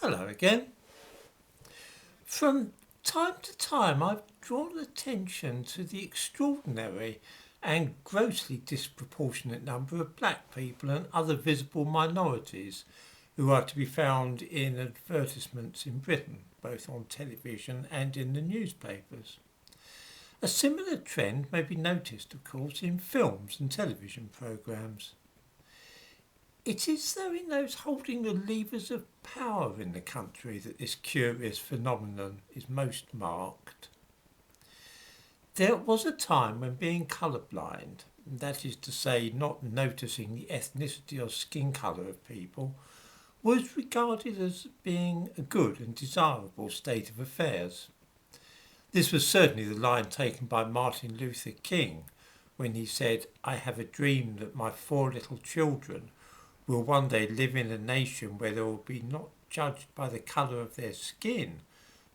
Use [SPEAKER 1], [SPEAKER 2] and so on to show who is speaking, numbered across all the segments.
[SPEAKER 1] Hello again. From time to time, I've drawn attention to the extraordinary and grossly disproportionate number of black people and other visible minorities who are to be found in advertisements in Britain, both on television and in the newspapers. A similar trend may be noticed, of course, in films and television programmes. It is though in those holding the levers of power in the country that this curious phenomenon is most marked. There was a time when being colourblind, that is to say not noticing the ethnicity or skin colour of people, was regarded as being a good and desirable state of affairs. This was certainly the line taken by Martin Luther King when he said, "I have a dream that my 4 little children will one day live in a nation where they will be not judged by the colour of their skin,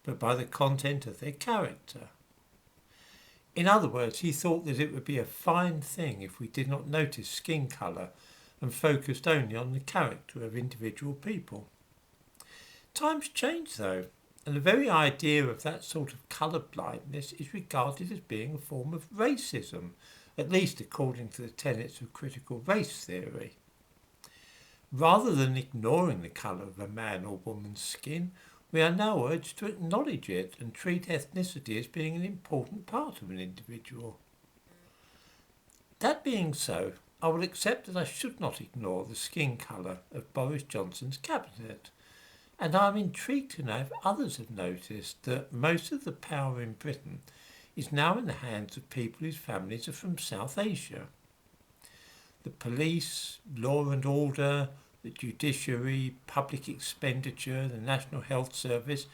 [SPEAKER 1] but by the content of their character." In other words, he thought that it would be a fine thing if we did not notice skin colour and focused only on the character of individual people. Times change though, and the very idea of that sort of colour blindness is regarded as being a form of racism, at least according to the tenets of critical race theory. Rather than ignoring the colour of a man or woman's skin, we are now urged to acknowledge it and treat ethnicity as being an important part of an individual. That being so, I will accept that I should not ignore the skin colour of Boris Johnson's cabinet, and I am intrigued to know if others have noticed that most of the power in Britain is now in the hands of people whose families are from South Asia. The police, law and order, the judiciary, public expenditure, the National Health Service,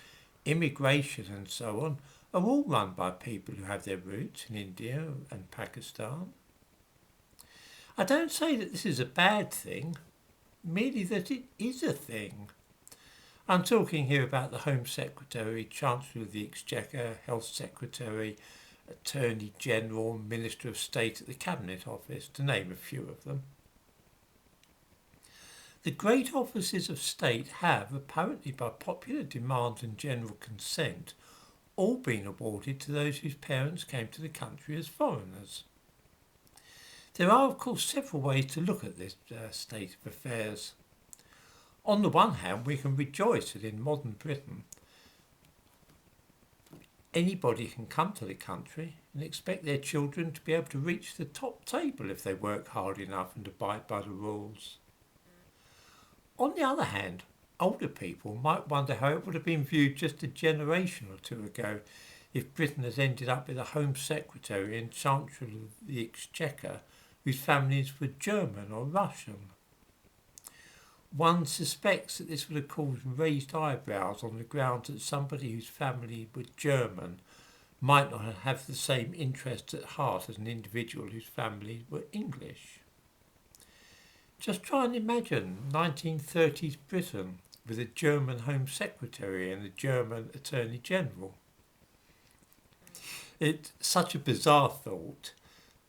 [SPEAKER 1] immigration and so on are all run by people who have their roots in India and Pakistan. I don't say that this is a bad thing, merely that it is a thing. I'm talking here about the Home Secretary, Chancellor of the Exchequer, Health Secretary, Attorney General, Minister of State at the Cabinet Office, to name a few of them. The great offices of state have, apparently by popular demand and general consent, all been awarded to those whose parents came to the country as foreigners. There are, of course, several ways to look at this state of affairs. On the one hand, we can rejoice that in modern Britain, anybody can come to the country and expect their children to be able to reach the top table if they work hard enough and abide by the rules. On the other hand, older people might wonder how it would have been viewed just a generation or two ago if Britain has ended up with a Home Secretary and Chancellor of the Exchequer whose families were German or Russian. One suspects that this would have caused raised eyebrows on the grounds that somebody whose family were German might not have the same interests at heart as an individual whose family were English. Just try and imagine 1930s Britain with a German Home Secretary and a German Attorney General. It's such a bizarre thought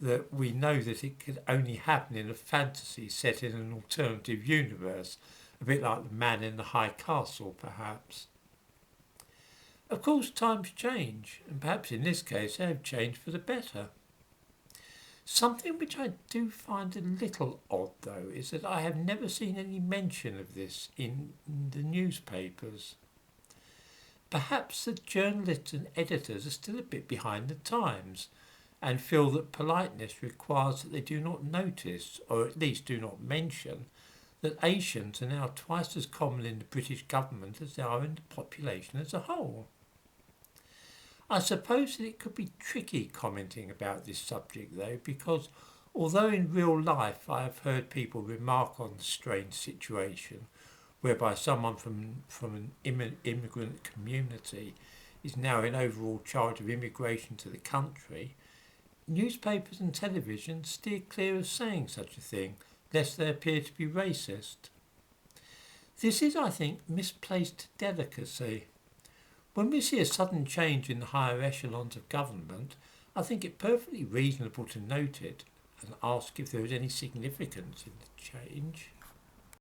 [SPEAKER 1] that we know that it could only happen in a fantasy set in an alternative universe, a bit like the Man in the High Castle, perhaps. Of course, times change, and perhaps in this case they have changed for the better. Something which I do find a little odd, though, is that I have never seen any mention of this in the newspapers. Perhaps the journalists and editors are still a bit behind the times, and feel that politeness requires that they do not notice, or at least do not mention, that Asians are now twice as common in the British government as they are in the population as a whole. I suppose that it could be tricky commenting about this subject though, because although in real life I have heard people remark on the strange situation whereby someone from an immigrant community is now in overall charge of immigration to the country, newspapers and television steer clear of saying such a thing, lest they appear to be racist. This is, I think, misplaced delicacy. When we see a sudden change in the higher echelons of government, I think it perfectly reasonable to note it and ask if there is any significance in the change.